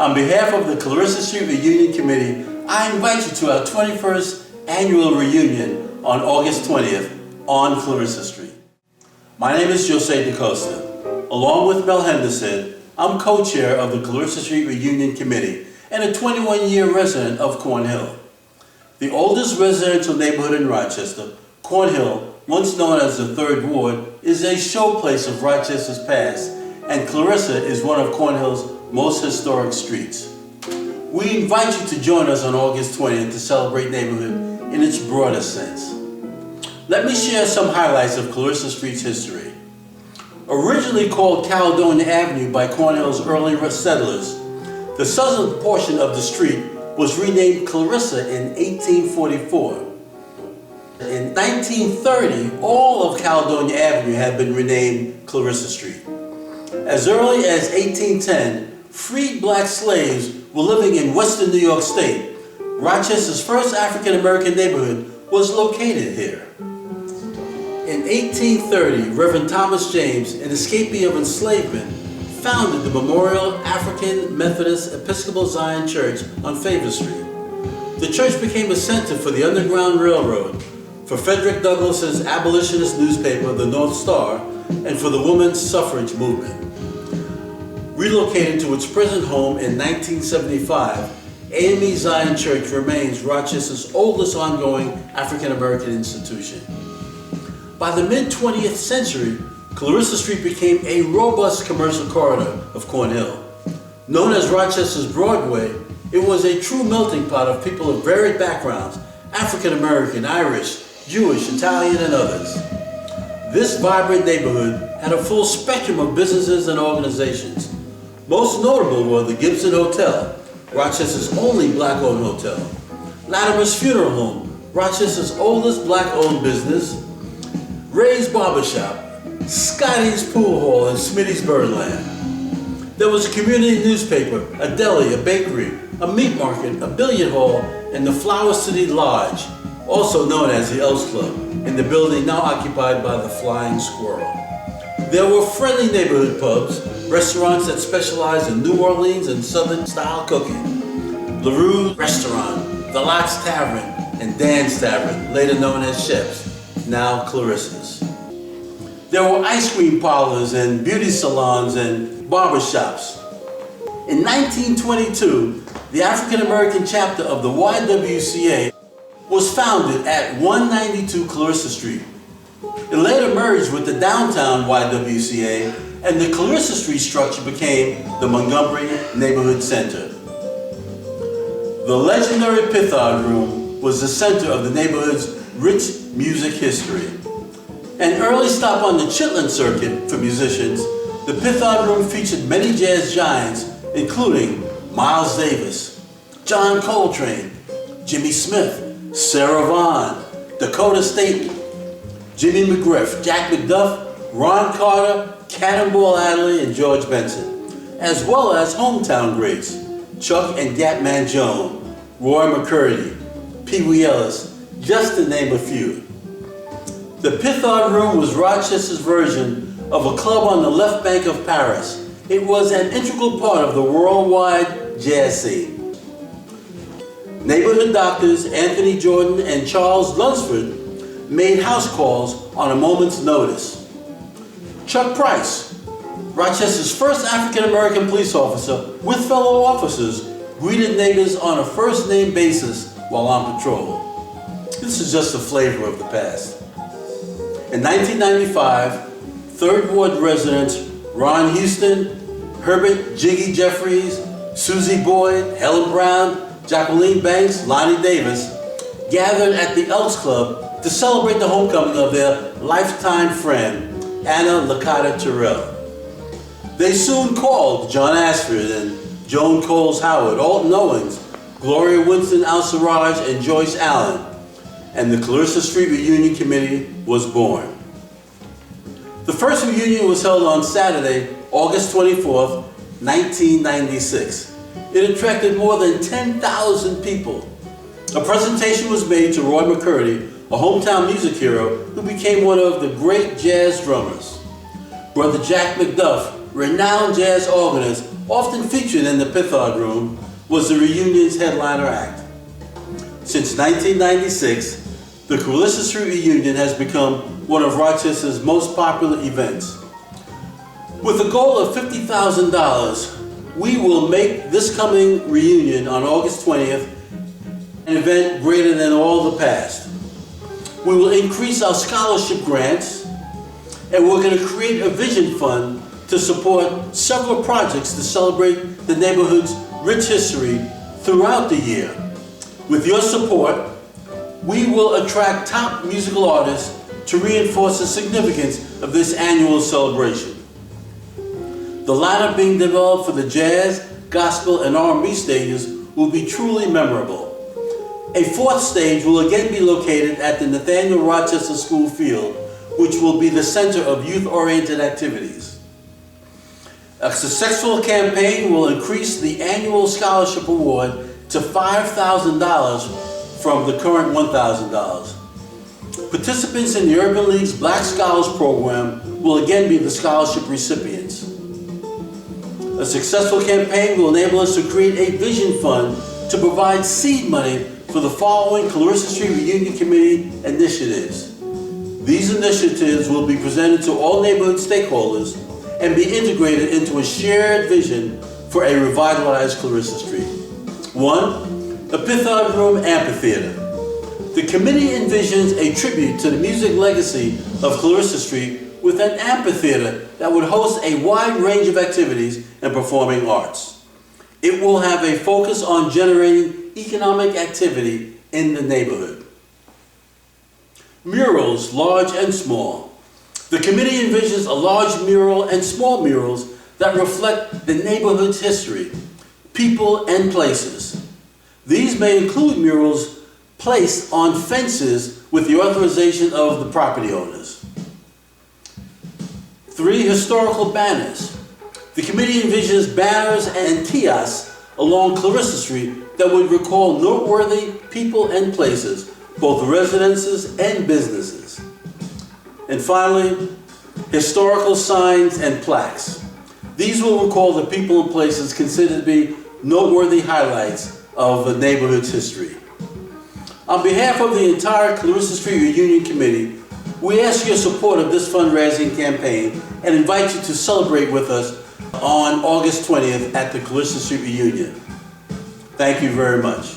On behalf of the Clarissa Street Reunion Committee, I invite you to our 21st annual reunion on August 20th on Clarissa Street. My name is Jose DaCosta. Along with Mel Henderson, I'm co-chair of the Clarissa Street Reunion Committee and a 21-year resident of Cornhill. The oldest residential neighborhood in Rochester, Cornhill, once known as the 3rd Ward, is a showplace of Rochester's past, and Clarissa is one of Cornhill's most historic streets. We invite you to join us on August 20th to celebrate neighborhood in its broadest sense. Let me share some highlights of Clarissa Street's history. Originally called Caledonia Avenue by Cornhill's early settlers, the southern portion of the street was renamed Clarissa in 1844. In 1930, all of Caledonia Avenue had been renamed Clarissa Street. As early as 1810, freed black slaves were living in western New York State. Rochester's first African-American neighborhood was located here. In 1830, Reverend Thomas James, an escapee of enslavement, founded the Memorial African Methodist Episcopal Zion Church on Favor Street. The church became a center for the Underground Railroad, for Frederick Douglass's abolitionist newspaper, the North Star, and for the women's suffrage movement. Relocated to its present home in 1975, AME Zion Church remains Rochester's oldest ongoing African-American institution. By the mid-20th century, Clarissa Street became a robust commercial corridor of Cornhill. Known as Rochester's Broadway, it was a true melting pot of people of varied backgrounds, African-American, Irish, Jewish, Italian, and others. This vibrant neighborhood had a full spectrum of businesses and organizations. Most notable were the Gibson Hotel, Rochester's only black-owned hotel, Latimer's Funeral Home, Rochester's oldest black-owned business, Ray's Barbershop, Scotty's Pool Hall, and Smitty's Birdland. There was a community newspaper, a deli, a bakery, a meat market, a billiard hall, and the Flower City Lodge, also known as the Elks Club, in the building now occupied by the Flying Squirrel. There were friendly neighborhood pubs, restaurants that specialized in New Orleans and Southern-style cooking. LaRue's Restaurant, The Lots Tavern, and Dan's Tavern, later known as Chef's, now Clarissa's. There were ice cream parlors and beauty salons and barbershops. In 1922, the African-American chapter of the YWCA was founded at 192 Clarissa Street. It later merged with the downtown YWCA, and the Clarissa Street structure became the Montgomery Neighborhood Center. The legendary Pithard Room was the center of the neighborhood's rich music history. An early stop on the Chitlin circuit for musicians, the Pithard Room featured many jazz giants, including Miles Davis, John Coltrane, Jimmy Smith, Sarah Vaughan, Dakota Staton, Jimmy McGriff, Jack McDuff, Ron Carter, Cannonball Adderley, and George Benson, as well as hometown greats, Chuck and Gatman Jones, Roy McCurdy, Pee Wee Ellis, just to name a few. The Pithard Room was Rochester's version of a club on the left bank of Paris. It was an integral part of the worldwide jazz scene. Neighborhood doctors Anthony Jordan and Charles Lunsford made house calls on a moment's notice. Chuck Price, Rochester's first African-American police officer with fellow officers, greeted neighbors on a first-name basis while on patrol. This is just a flavor of the past. In 1995, 3rd Ward residents Ron Houston, Herbert Jiggy Jeffries, Susie Boyd, Helen Brown, Jacqueline Banks, Lonnie Davis gathered at the Elks Club to celebrate the homecoming of their lifetime friend, Anna Licata Terrell. They soon called John Ashford and Joan Coles Howard, Alton Owens, Gloria Winston Al-Sarraj, and Joyce Allen, and the Clarissa Street Reunion Committee was born. The first reunion was held on Saturday, August 24th, 1996. It attracted more than 10,000 people. A presentation was made to Roy McCurdy, a hometown music hero who became one of the great jazz drummers. Brother Jack McDuff, renowned jazz organist, often featured in the Pithard Room, was the reunion's headliner act. Since 1996, the Clarissa Street Reunion has become one of Rochester's most popular events. With a goal of $50,000, we will make this coming reunion on August 20th an event greater than all the past. We will increase our scholarship grants, and we're going to create a vision fund to support several projects to celebrate the neighborhood's rich history throughout the year. With your support, we will attract top musical artists to reinforce the significance of this annual celebration. The lineup being developed for the jazz, gospel, and R&B stages will be truly memorable. A fourth stage will again be located at the Nathaniel Rochester School Field, which will be the center of youth-oriented activities. A successful campaign will increase the annual scholarship award to $5,000 from the current $1,000. Participants in the Urban League's Black Scholars Program will again be the scholarship recipients. A successful campaign will enable us to create a vision fund to provide seed money for the following Clarissa Street Reunion Committee initiatives. These initiatives will be presented to all neighborhood stakeholders and be integrated into a shared vision for a revitalized Clarissa Street. 1. The Pithard Room Amphitheater. The committee envisions a tribute to the music legacy of Clarissa Street with an amphitheater that would host a wide range of activities and performing arts. It will have a focus on generating economic activity in the neighborhood. Murals, large and small. The committee envisions a large mural and small murals that reflect the neighborhood's history, people, and places. These may include murals placed on fences with the authorization of the property owners. 3. Historical banners. The committee envisions banners and kiosks along Clarissa Street that would recall noteworthy people and places, both residences and businesses. And finally, historical signs and plaques. These will recall the people and places considered to be noteworthy highlights of the neighborhood's history. On behalf of the entire Clarissa Street Reunion Committee, we ask your support of this fundraising campaign and invite you to celebrate with us on August 20th at the Clarissa Street Reunion. Thank you very much.